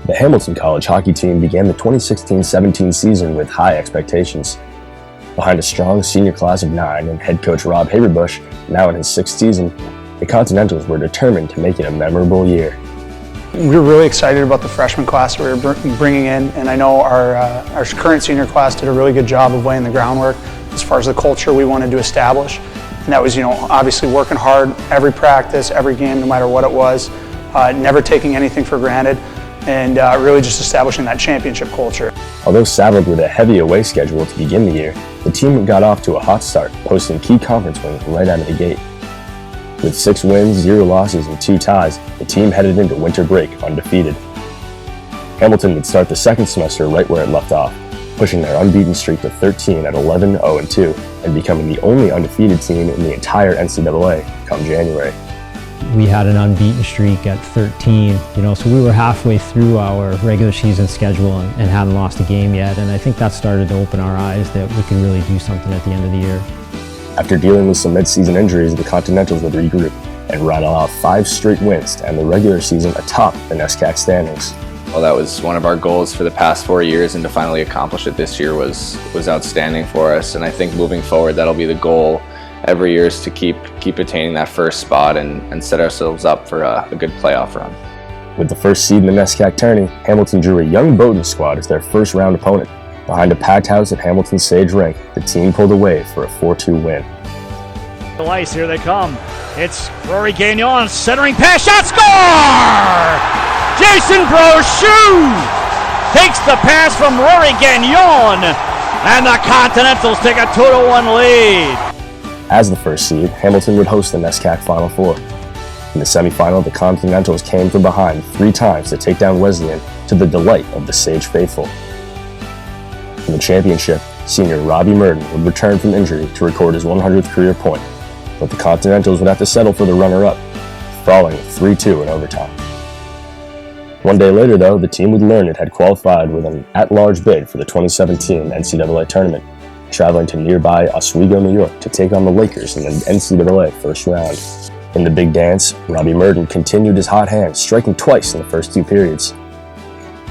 The Hamilton College hockey team began the 2016-17 season with high expectations. Behind a strong senior class of 9 and head coach Rob Haberbush, now in his 6th season, the Continentals were determined to make it a memorable year. We were really excited about the freshman class we were bringing in, and I know our current senior class did a really good job of laying the groundwork as far as the culture we wanted to establish. And that was, obviously working hard every practice, every game, no matter what it was, never taking anything for granted, and really just establishing that championship culture. Although saddled with a heavy away schedule to begin the year, the team got off to a hot start, posting key conference wins right out of the gate. With 6 wins, 0 losses, and 2 ties, the team headed into winter break undefeated. Hamilton would start the second semester right where it left off, pushing their unbeaten streak to 13 at 11-0-2 and becoming the only undefeated team in the entire NCAA come January. We had an unbeaten streak at 13, so we were halfway through our regular season schedule and hadn't lost a game yet, and I think that started to open our eyes that we could really do something at the end of the year. After dealing with some mid-season injuries, the Continentals would regroup and rattle off 5 straight wins to end the regular season atop the NESCAC standings. Well, that was one of our goals for the past 4 years, and to finally accomplish it this year was outstanding for us. And I think moving forward, that'll be the goal every year, is to keep attaining that first spot and set ourselves up for a good playoff run. With the first seed in the NESCAC tourney, Hamilton drew a young Bowdoin squad as their first round opponent. Behind a packed house at Hamilton's Sage Rink, the team pulled away for a 4-2 win. The ice, here they come. It's Rory Gagnon, centering pass, shot, score! Jason Brochu takes the pass from Rory Gagnon, and the Continentals take a 2-1 lead. As the first seed, Hamilton would host the NESCAC Final Four. In the semifinal, the Continentals came from behind 3 times to take down Wesleyan, to the delight of the Sage faithful. In the championship, senior Robbie Merton would return from injury to record his 100th career point, but the Continentals would have to settle for the runner-up, falling 3-2 in overtime. One day later, though, the team would learn it had qualified with an at-large bid for the 2017 NCAA tournament, traveling to nearby Oswego, New York to take on the Lakers in the NCAA first round. In the big dance, Robbie Merton continued his hot hand, striking twice in the first 2 periods.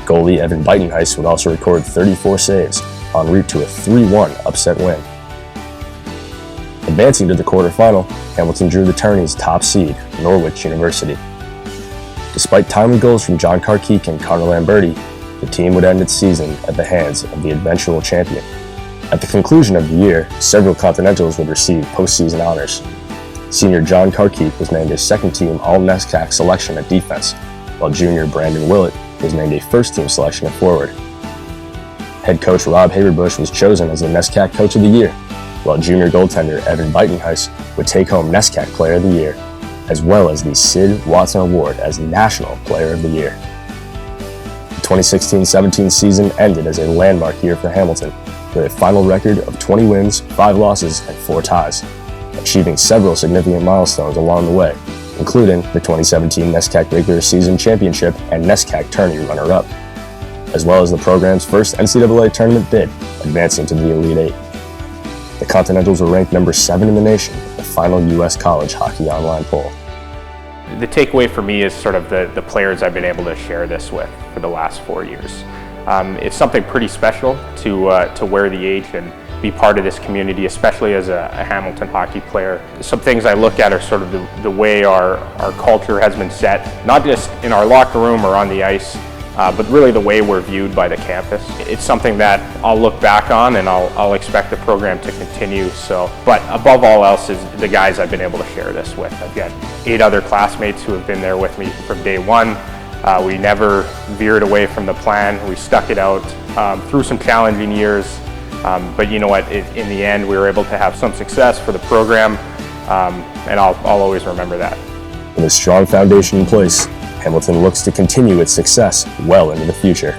Goalie Evan Buitenhuis would also record 34 saves, en route to a 3-1 upset win. Advancing to the quarterfinal, Hamilton drew the tourney's top seed, Norwich University. Despite timely goals from John Karkik and Connor Lamberti, the team would end its season at the hands of the eventual champion. At the conclusion of the year, several Continentals would receive postseason honors. Senior John Karkik was named a second-team All-NESCAC selection at defense, while junior Brandon Willett was named a first-team selection at forward. Head coach Rob Haberbush was chosen as the NESCAC Coach of the Year, while junior goaltender Evan Buitenhuis would take home NESCAC Player of the Year, as well as the Sid Watson Award as National Player of the Year. The 2016-17 season ended as a landmark year for Hamilton, with a final record of 20 wins, 5 losses, and 4 ties, achieving several significant milestones along the way, including the 2017 NESCAC Regular Season Championship and NESCAC Tourney runner-up, as well as the program's first NCAA tournament bid, advancing to the Elite 8. The Continentals were ranked number 7 in the nation in the final U.S. College Hockey Online poll. The takeaway for me is sort of the players I've been able to share this with for the last 4 years. It's something pretty special to wear the H and be part of this community, especially as a Hamilton hockey player. Some things I look at are sort of the way our culture has been set, not just in our locker room or on the ice, but really the way we're viewed by the campus. It's something that I'll look back on, and I'll expect the program to continue. But above all else is the guys I've been able to share this with. I've got 8 other classmates who have been there with me from day one. We never veered away from the plan. We stuck it out through some challenging years. But you know what, in the end, we were able to have some success for the program, and I'll always remember that. With a strong foundation in place, Hamilton looks to continue its success well into the future.